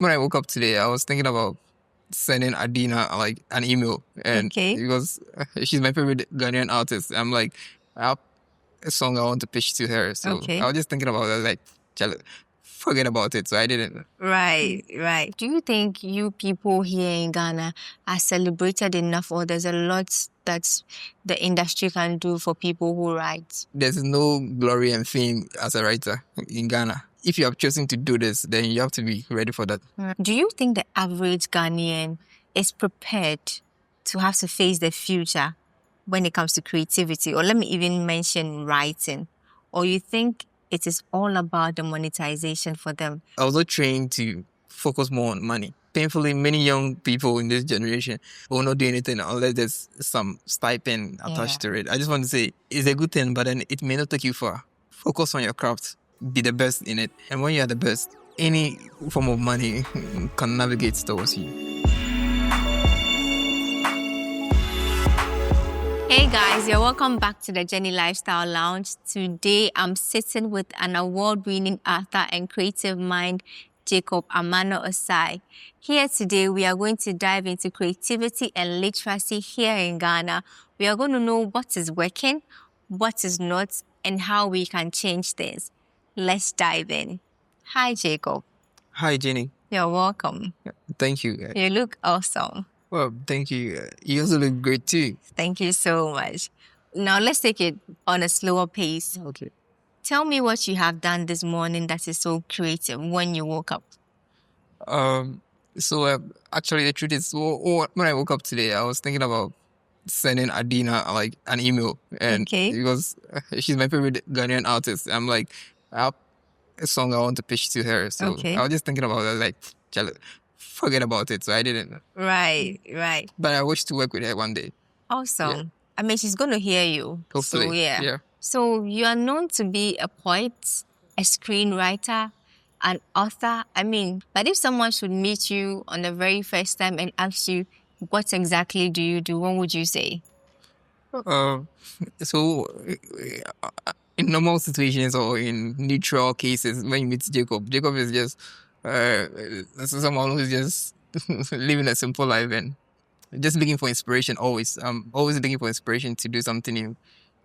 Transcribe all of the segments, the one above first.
When I woke up today, I was thinking about sending Adina like an email, and Okay. because she's my favorite Ghanaian artist, I'm like, I have a song I want to pitch to her. So Okay. I was just thinking about it, like, forget about it. So I didn't. Right. Do you think you people here in Ghana are celebrated enough, or there's a lot that the industry can do for people who write? There's no glory and fame as a writer in Ghana. If you have chosen to do this, then you have to be ready for that. Do you think the average Ghanaian is prepared to have to face the future when it comes to creativity, or let me even mention writing? Or you think it is all about the monetization for them? I was not trained to focus more on money. Painfully, many young people in this generation will not do anything unless there's some stipend attached to it. I just want to say it's a good thing, but then it may not take you far. Focus on your craft, be the best in it. And when you are the best, any form of money can navigate towards you. Hey guys, you're welcome back to the Jenny Lifestyle Lounge. Today I'm sitting with an award-winning author and creative mind, Jacob Amano Asai. Here today we are going to dive into creativity and literacy here in Ghana. We are going to know what is working, what is not, and how we can change things. Let's dive in. Hi Jacob. Hi, Jenny. You're welcome. Thank you. You look awesome. Well, thank you. You also look great too. Thank you so much. Now let's take it on a slower pace. Okay. Tell me what you have done this morning that is so creative when you woke up. So actually, the truth is, when I woke up today, I was thinking about sending Adina like an email, and because she's my favorite Ghanaian artist, I'm like, I have a song I want to pitch to her. So I was just thinking about it, like, forget about it. So I didn't. Right. But I wish to work with her one day. Awesome. Yeah. I mean, she's going to hear you. Hopefully. So, yeah. So you are known to be a poet, a screenwriter, an author. I mean, but if someone should meet you on the very first time and ask you, what exactly do you do? What would you say? So in normal situations or in neutral cases, when you meet Jacob is just someone who's just living a simple life and just looking for inspiration always. I'm always looking for inspiration to do something new.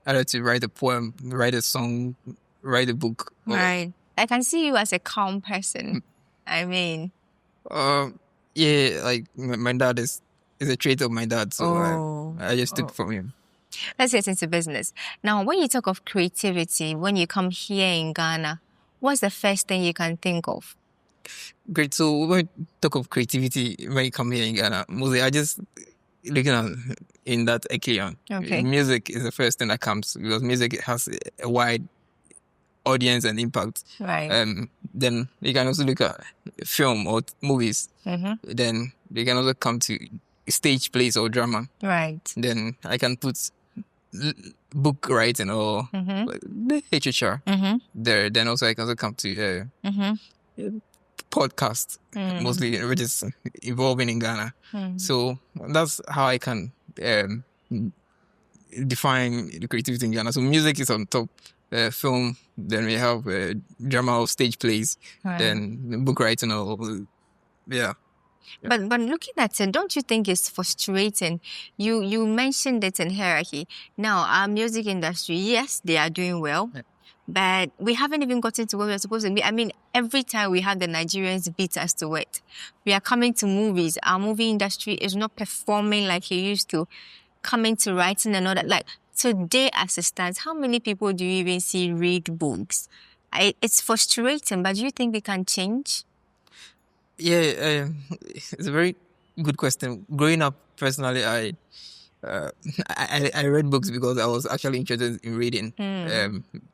Either to write a poem, write a song, write a book. Right. I can see you as a calm person. I mean. Yeah, like my dad is a trait of my dad, so I just took from him. Let's get into business. Now, when you talk of creativity, when you come here in Ghana, what's the first thing you can think of? Great. So when we talk of creativity, when you come here in Ghana, mostly I just looking at in that Ekeon. Okay. Music is the first thing that comes because music has a wide audience and impact. Right. Then you can also look at film or movies. Mm-hmm. Then they can also come to stage plays or drama. Right. Then I can put book writing or literature there. Then also I can also come to podcast, mostly, which is evolving in Ghana. So that's how I can define the creativity in Ghana. So music is on top, film, then we have drama or stage plays, then book writing or, yeah. But looking at it, don't you think it's frustrating? You mentioned it in hierarchy. Now, our music industry, yes, they are doing well. Yeah. But we haven't even gotten to where we're supposed to be. I mean, every time we have the Nigerians beat us to it. We are coming to movies. Our movie industry is not performing like it used to. Coming to writing and all that. Like, today as it stands, how many people do you even see read books? It's frustrating, but do you think they can change? Yeah, it's a very good question. Growing up, personally, I read books because I was actually interested in reading.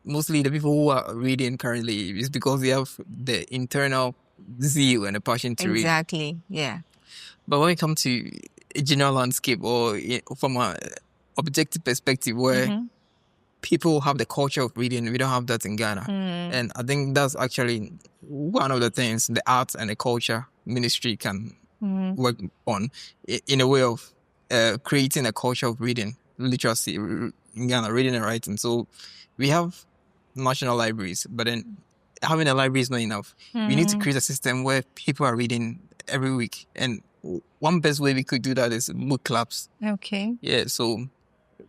Mostly the people who are reading currently is because they have the internal zeal and a passion to read. Exactly, yeah. But when it comes to a general landscape or from an objective perspective where people have the culture of reading, we don't have that in Ghana. And I think that's actually one of the things the arts and the culture ministry can work on in a way of creating a culture of reading, literacy in Ghana, reading and writing. So we have national libraries, but then having a library is not enough. We need to create a system where people are reading every week. And one best way we could do that is book clubs. Okay. Yeah, so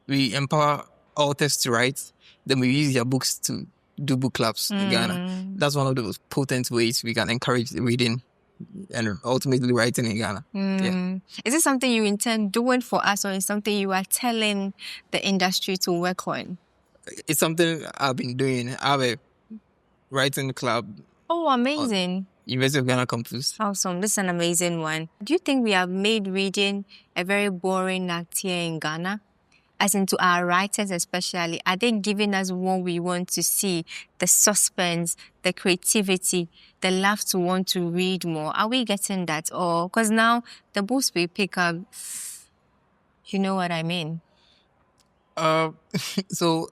we empower authors to write, then we use their books to do book clubs in Ghana. That's one of the most potent ways we can encourage reading and ultimately writing in Ghana. Yeah. Is it something you intend doing for us, or is something you are telling the industry to work on? It's something I've been doing. I have a writing club. Oh, amazing. University of Ghana campus. Awesome. This is an amazing one. Do you think we have made reading a very boring act here in Ghana? As in, to our writers especially, are they giving us what we want to see? The suspense, the creativity, the love to want to read more. Are we getting that? Or, because now the books we pick up, you know what I mean? So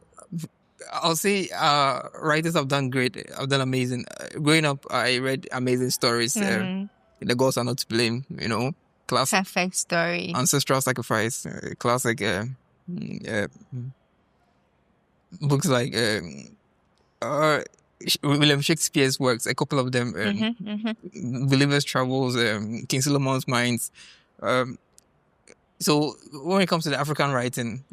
I'll say writers have done great. Have done amazing. Growing up, I read amazing stories. The gods are not to blame, you know. Classic. Perfect story. Ancestral Sacrifice. Classic. Books like William Shakespeare's works, a couple of them. Gulliver's Travels, King Solomon's Mines. So when it comes to the African writing,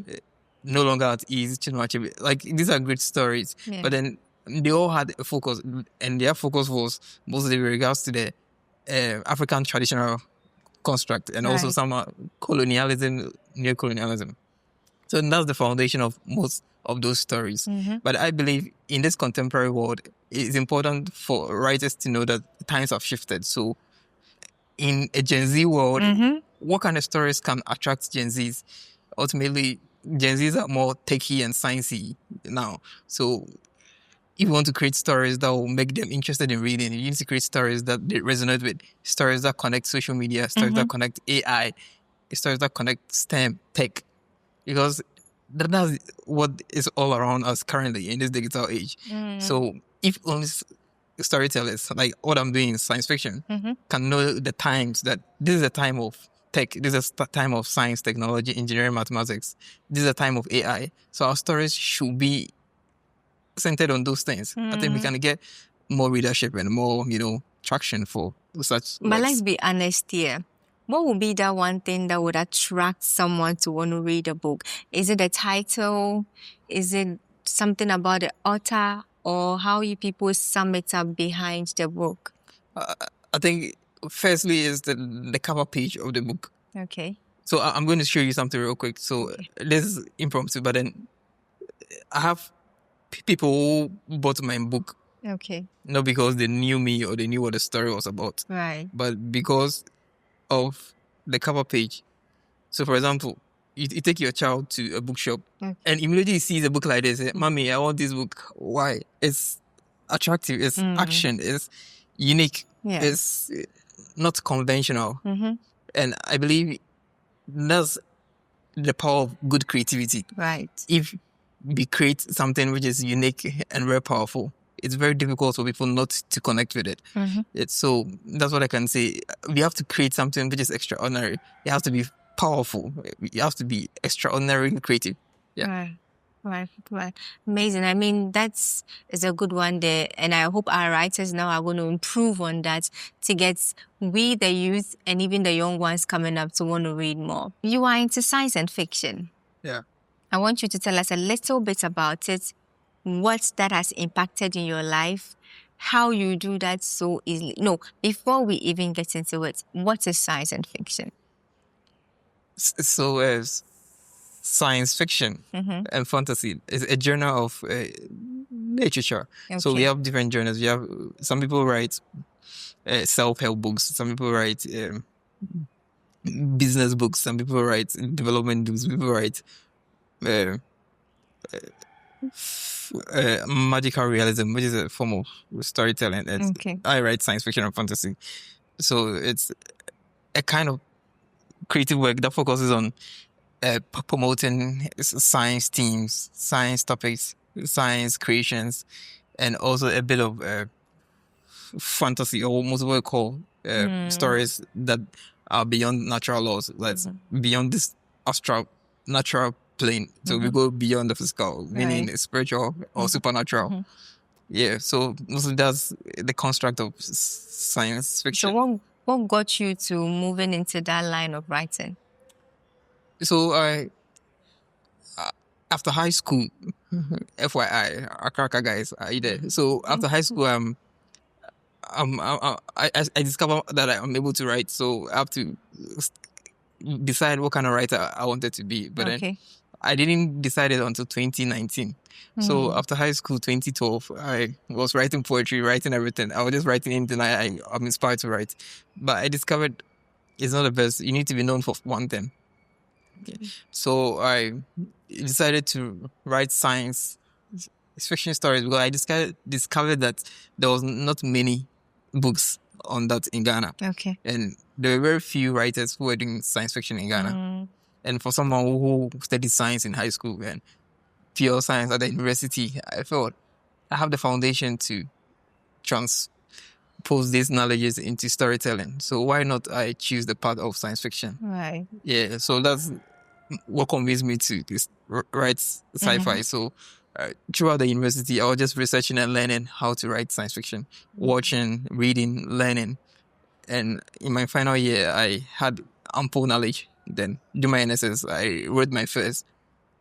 no longer at ease, Chinua, like these are great stories, but then they all had a focus, and their focus was mostly with regards to the African traditional construct, and also some colonialism, neocolonialism. So that's the foundation of most of those stories. But I believe in this contemporary world, it's important for writers to know that times have shifted. So in a Gen Z world, what kind of stories can attract Gen Zs? Ultimately, Gen Zs are more techie and sciencey now. So if you want to create stories that will make them interested in reading, you need to create stories that they resonate with, stories that connect social media, stories that connect AI, stories that connect STEM, tech. Because that's what is all around us currently in this digital age. So if only storytellers, like what I'm doing in science fiction, can know the times that this is a time of tech, this is a time of science, technology, engineering, mathematics, this is a time of AI. So our stories should be centered on those things. I think we can get more readership and more, traction for such. But let's be honest here. What would be that one thing that would attract someone to want to read a book? Is it the title? Is it something about the author? Or how you people sum it up behind the book? I think firstly is the cover page of the book. Okay. So I'm going to show you something real quick. So this is impromptu, but then I have people who bought my book. Okay. Not because they knew me or they knew what the story was about. Right. But because of the cover page. So for example, you take your child to a bookshop and immediately he sees a book like this. Mommy, I want this book. Why? It's attractive. It's action. It's unique. It's not conventional. And I believe that's the power of good creativity. Right. If we create something which is unique and very powerful, it's very difficult for people not to connect with it. So that's what I can say. We have to create something which is extraordinary. It has to be powerful. You have to be extraordinarily creative. Yeah. Right. Amazing. I mean, is a good one there. And I hope our writers now are going to improve on that to get we, the youth, and even the young ones coming up to want to read more. You are into science and fiction. Yeah. I want you to tell us a little bit about it, what that has impacted in your life, how you do that so easily. No, before we even get into it, what is science and fiction? So as science fiction and fantasy is a genre of literature. Okay. So we have different genres. We have some people write self-help books. Some people write business books. Some people write development books. People write magical realism, which is a form of storytelling. I write science fiction and fantasy. So it's a kind of creative work that focuses on promoting science themes, science topics, science creations, and also a bit of fantasy, or almost what we call stories that are beyond natural laws, beyond this natural plane. So we go beyond the physical, meaning spiritual or supernatural. Yeah, so mostly that's the construct of science fiction. So what got you to moving into that line of writing? So after high school, FYI, Akaraka guys, are you there? So after high school, I discovered that I'm able to write. So I have to decide what kind of writer I wanted to be. But then I didn't decide it until 2019. So after high school, 2012, I was writing poetry, writing everything. I was just writing anything I'm inspired to write. But I discovered it's not the best. You need to be known for one thing. So I decided to write science fiction stories because I discovered that there was not many books on that in Ghana. Okay. And there were very few writers who were doing science fiction in Ghana. And for someone who studied science in high school and pure science at the university, I felt I have the foundation to transpose these knowledges into storytelling. So why not I choose the path of science fiction? Right. Yeah, so that's what convinced me to write sci-fi. So throughout the university, I was just researching and learning how to write science fiction, watching, reading, learning. And in my final year, I had ample knowledge. Then, during my NSS, I wrote my first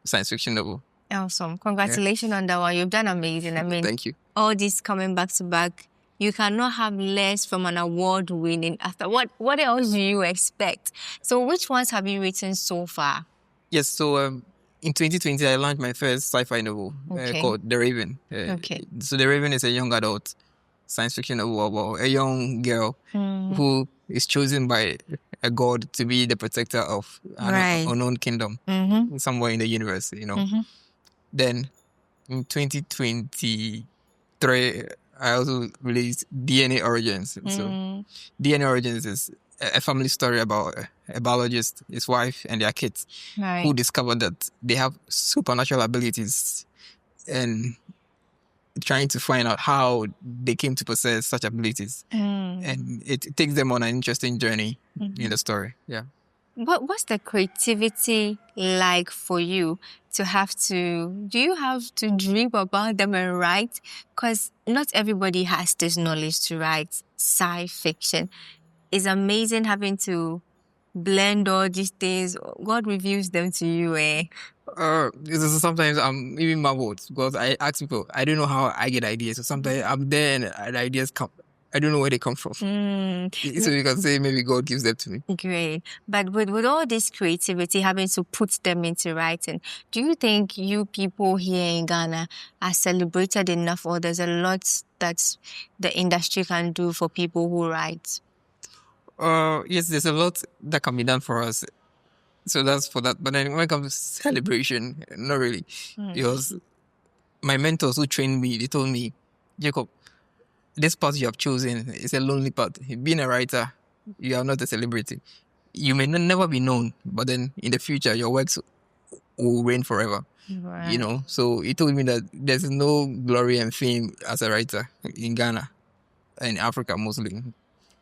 science fiction novel. Awesome. Congratulations on that one. You've done amazing. I mean, thank you. All this coming back to back, you cannot have less from an award-winning author. What else do you expect? So which ones have you written so far? Yes, so in 2020, I launched my first sci-fi novel called The Raven. So The Raven is a young adult science fiction novel about a young girl who is chosen by a god to be the protector of an unknown kingdom somewhere in the universe, you know. Then in 2023, I also released DNA Origins. So DNA Origins is a family story about a biologist, his wife, and their kids who discovered that they have supernatural abilities and trying to find out how they came to possess such abilities. And it takes them on an interesting journey in the story. Yeah. What's the creativity like for you to have to, do you have to dream about them and write? Because not everybody has this knowledge to write sci fiction. It's amazing having to blend all these things. God reveals them to you, eh? Sometimes I'm even marveled because I ask people, I don't know how I get ideas. So sometimes I'm there and the ideas come. I don't know where they come from. So you can say maybe God gives them to me. Great. But with all this creativity, having to put them into writing, do you think you people here in Ghana are celebrated enough, or there's a lot that the industry can do for people who write? Yes, there's a lot that can be done for us. So that's for that. But then when it comes to celebration, not really. Because my mentors who trained me, they told me, Jacob, this path you have chosen is a lonely path. Being a writer, you are not a celebrity. You may never be known, but then in the future, your works will reign forever. You know, so he told me that there's no glory and fame as a writer in Ghana, in Africa mostly.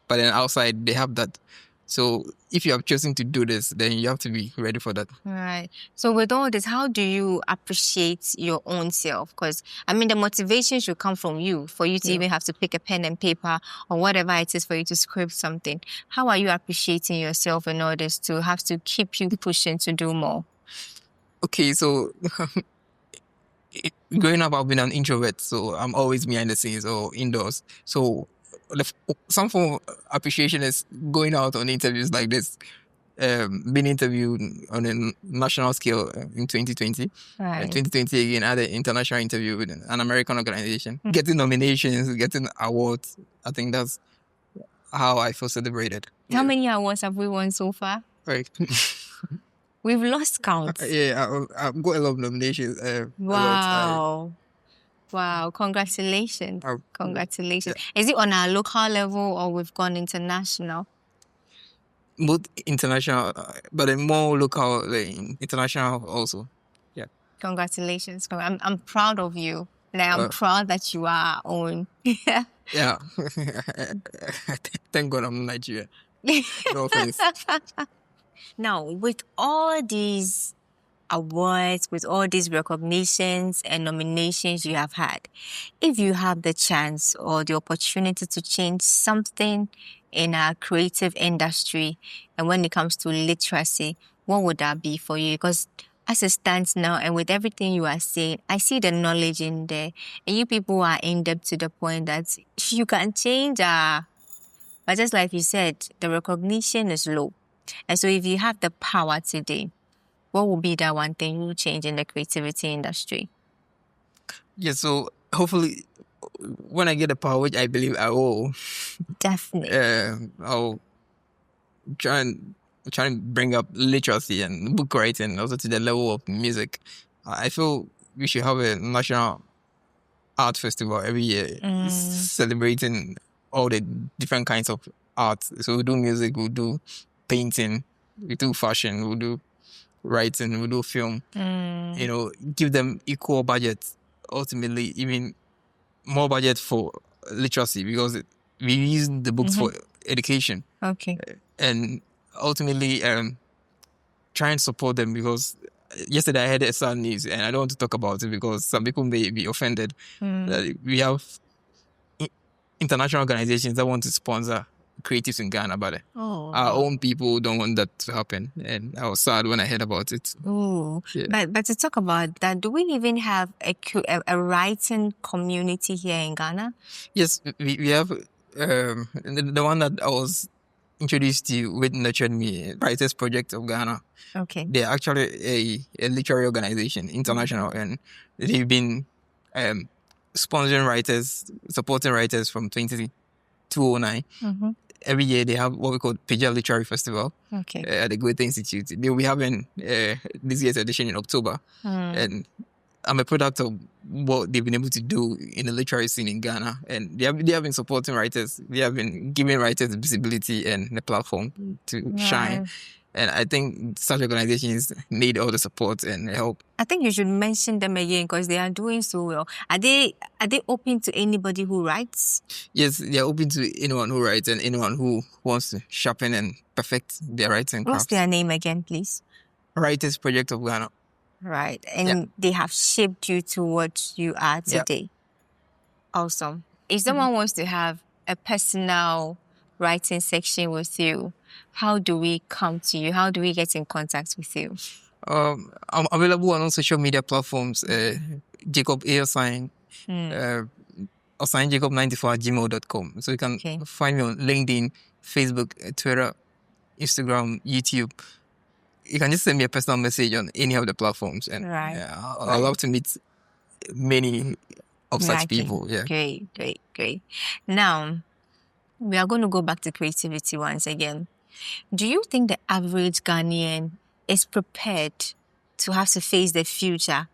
But then outside, they have that. So if you have chosen to do this, then you have to be ready for that. Right. So with all this, how do you appreciate your own self? Because, I mean, the motivation should come from you, for you to even have to pick a pen and paper or whatever it is for you to script something. How are you appreciating yourself in order to have to keep you pushing to do more? Okay, so growing up, I've been an introvert, so I'm always behind the scenes or indoors. So some form of appreciation is going out on interviews like this, being interviewed on a national scale in 2020. 2020 again, I had an international interview with an American organization, getting nominations, getting awards. I think that's how I feel celebrated. How many awards have we won so far? Right. We've lost count. I've got a lot of nominations. Wow. Wow, congratulations. Congratulations. Yeah. Is it on our local level or we've gone international? Both international, but then more local, international also. Yeah. Congratulations. I'm proud of you. Like, I'm proud that you are own. Yeah. Thank God I'm Nigerian. No offense. Now, with all these awards, with all these recognitions and nominations you have had, if you have the chance or the opportunity to change something in our creative industry, and when it comes to literacy, what would that be for you? Because as it stands now, and with everything you are saying, I see the knowledge in there, and you people are in depth to the point that you can change. But just like you said, the recognition is low. And so if you have the power today, what would be that one thing you would change in the creativity industry? Yeah, so hopefully when I get the power, which I believe I will, definitely, I'll try and bring up literacy and book writing also to the level of music. I feel we should have a national art festival every year celebrating all the different kinds of art. So we do music, we do painting, we do fashion, we do writing, we do film. You know, give them equal budget. Ultimately, even more budget for literacy, because we use the books for education. Okay. And ultimately, try and support them, because yesterday I had a sad news, and I don't want to talk about it because some people may be offended. We have international organizations that want to sponsor creatives in Ghana, but our own people don't want that to happen. And I was sad when I heard about it. Yeah. But to talk about that, do we even have a writing community here in Ghana? Yes, we have the one that I was introduced to with nurtured me, Writers Project of Ghana. Okay. They're actually a literary organization, international, and they've been sponsoring writers, supporting writers from 2009. Every year they have what we call Pija Literary Festival at the Goethe Institute. They'll be having this year's edition in October. And I'm a product of what they've been able to do in the literary scene in Ghana. And they have been supporting writers. They have been giving writers visibility and the platform to shine. And I think such organizations need all the support and help. I think you should mention them again because they are doing so well. Are they open to anybody who writes? Yes, they are open to anyone who writes and anyone who wants to sharpen and perfect their writing craft. What's their name again, please? Writers Project of Ghana. Right. And they have shaped you to what you are today. Awesome. If someone wants to have a personal writing section with you, how do we come to you? How do we get in contact with you? I'm available on all social media platforms. Jacob A. Osae, OsaeJacob94@gmail.com. So you can find me on LinkedIn, Facebook, Twitter, Instagram, YouTube. You can just send me a personal message on any of the platforms, and I'd love to meet many of such people. Yeah. Great. Now, we are going to go back to creativity once again. Do you think the average Ghanaian is prepared to have to face the future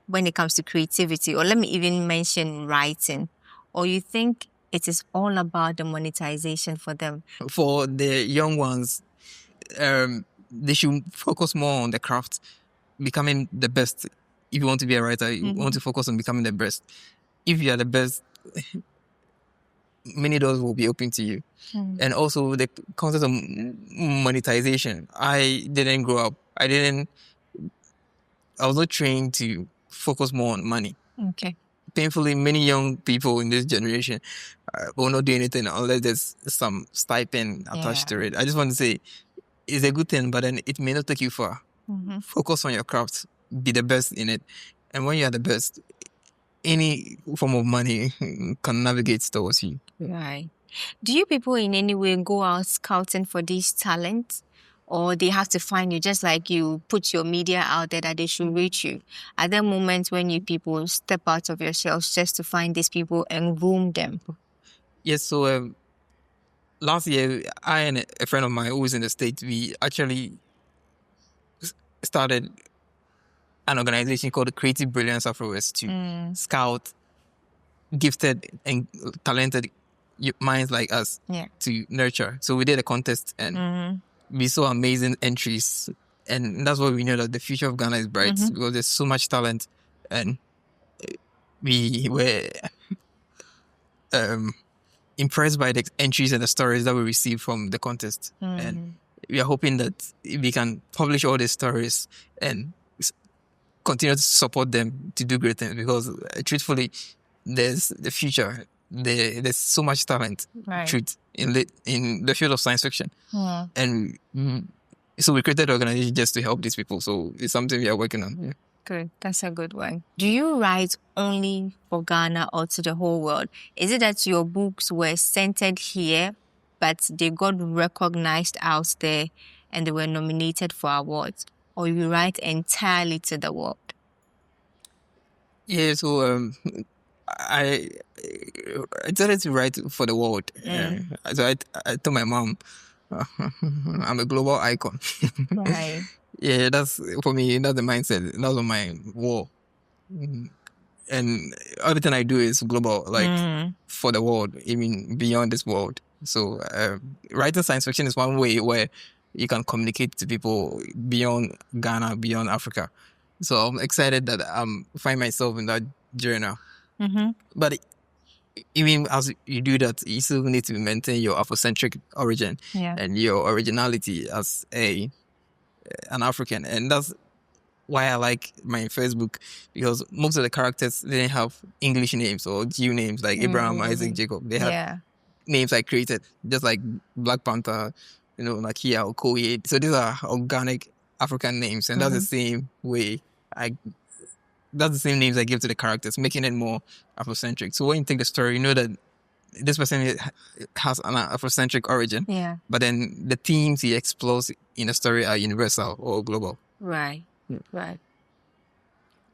when it comes to creativity? Or let me even mention writing. Or you think it is all about the monetization for them? For the young ones, they should focus more on the craft, becoming the best. If you want to be a writer, you want to focus on becoming the best. If you are the best, many doors will be open to you. And also the concept of monetization. I didn't grow up. I was not trained to focus more on money. Okay. Painfully, many young people in this generation will not do anything unless there's some stipend attached to it. I just want to say it's a good thing, but then it may not take you far. Focus on your craft. Be the best in it. And when you are the best, any form of money can navigate towards you. Right. Do you people in any way go out scouting for these talents? Or they have to find you, just like you put your media out there that they should reach you? Are there moments when you people step out of yourselves just to find these people and groom them? Yes, so last year, I and a friend of mine who was in the States, we actually started an organization called the Creative Brilliance Afro-West to scout gifted and talented minds like us to nurture. So we did a contest and we saw amazing entries. And that's why we know that the future of Ghana is bright because there's so much talent. And we were impressed by the entries and the stories that we received from the contest. And we are hoping that we can publish all these stories and continue to support them to do great things because truthfully, there's the future. There's so much talent, truth, in the field of science fiction. And so we created an organization just to help these people. So it's something we are working on. Yeah. Good. That's a good one. Do you write only for Ghana or to the whole world? Is it that your books were centered here, but they got recognized out there and they were nominated for awards? Or you write entirely to the world? Yeah, so I decided to write for the world. So I told my mom, I'm a global icon. Right. Yeah, that's for me. That's the mindset. That's on my wall. And everything I do is global, like for the world, even beyond this world. So writing science fiction is one way where you can communicate to people beyond Ghana, beyond Africa. So I'm excited that I'm find myself in that journey. But even as you do that, you still need to maintain your Afrocentric origin and your originality as an African. And that's why I like my Facebook, because most of the characters didn't have English names or Jew names like Abraham, Isaac, Jacob. They had names I created, just like Black Panther, Nakia, Okoye. So these are organic African names, and that's the same way that's the same names I give to the characters, making it more Afrocentric. So when you think the story, you know that this person has an Afrocentric origin, but then the themes he explores in the story are universal or global. Right. Right.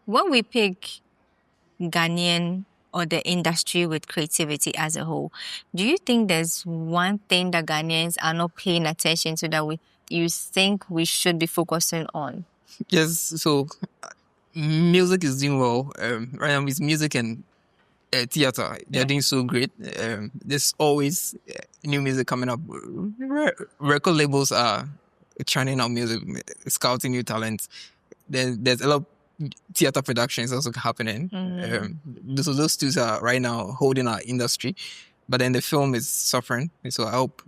When we pick Ghanaian or the industry with creativity as a whole, do you think there's one thing that Ghanaians are not paying attention to that you think we should be focusing on? Yes, so music is doing well. Right now it's music and theater. They're doing so great. There's always new music coming up. Record labels are churning out music, scouting new talents. There's a lot of theater productions also happening. So those two are right now holding our industry. But then the film is suffering. So I hope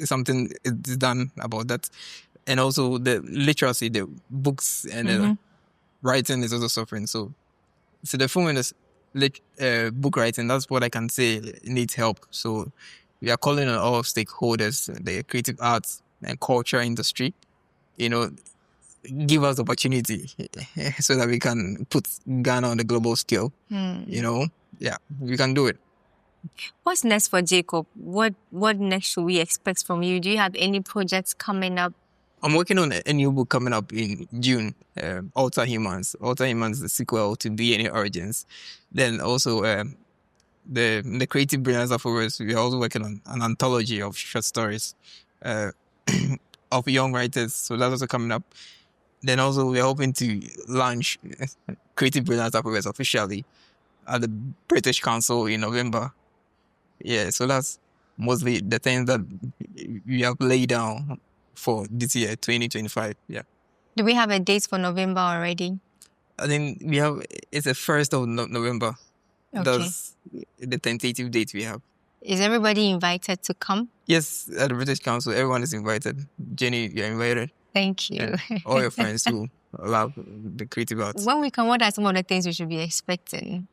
something is done about that. And also the literacy, the books and the writing is also suffering. So the film and the book writing, that's what I can say needs help. So we are calling on all stakeholders, the creative arts and culture industry, give us opportunity so that we can put Ghana on the global scale. We can do it. What's next for Jacob? What next should we expect from you? Do you have any projects coming up? I'm working on a new book coming up in June, Alter Humans. Alter Humans is the sequel to DNA Origins. Then also the Creative Brilliance Afterwards, we're also working on an anthology of short stories of young writers. So that's also coming up. Then also we're hoping to launch Creative Brilliance Afterwards officially at the British Council in November. Yeah, so that's mostly the things that we have laid down for this year, 2025. Yeah. Do we have a date for November already? I think it's the 1st of November. Okay. That's the tentative date we have. Is everybody invited to come? Yes, at the British Council, everyone is invited. Jenny, you're invited. Thank you. And all your friends who love the creative arts. When we come, what are some of the things we should be expecting?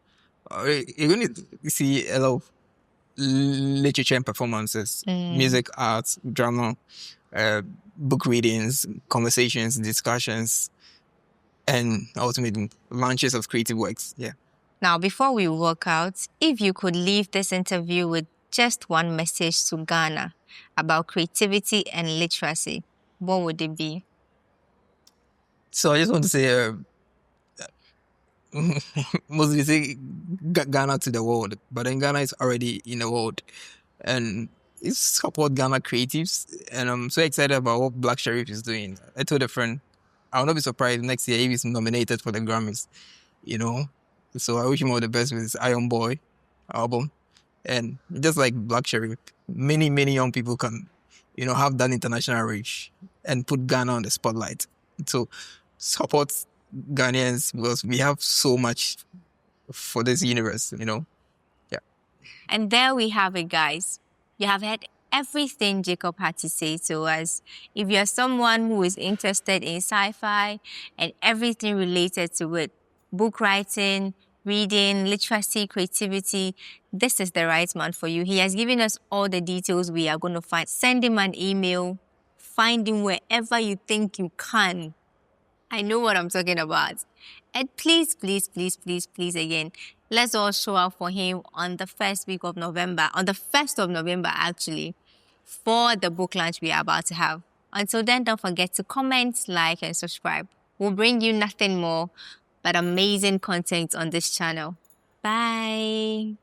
You're going to see a lot of literature and performances, music, arts, drama, book readings, conversations, discussions, and ultimately launches of creative works. Yeah. Now, before we walk out, if you could leave this interview with just one message to Ghana about creativity and literacy, what would it be? So I just want to say, mostly say Ghana to the world, but then Ghana is already in the world, and it's support Ghana creatives, and I'm so excited about what Black Sherif is doing. I told a friend, I will not be surprised next year if he's nominated for the Grammys, So I wish him all the best with his Iron Boy album, and just like Black Sherif, many young people can, have that international reach and put Ghana on the spotlight. So support Ghanaians because we have so much for this universe, Yeah. And there we have it, guys. You have heard everything Jacob had to say to us. If you're someone who is interested in sci-fi and everything related to it, book writing, reading, literacy, creativity, this is the right man for you. He has given us all the details we are going to find. Send him an email. Find him wherever you think you can. I know what I'm talking about. And please, please, please, please, please, again, let's all show up for him on the first week of November, on the 1st of November, actually, for the book launch we are about to have. Until then, don't forget to comment, like, and subscribe. We'll bring you nothing more but amazing content on this channel. Bye.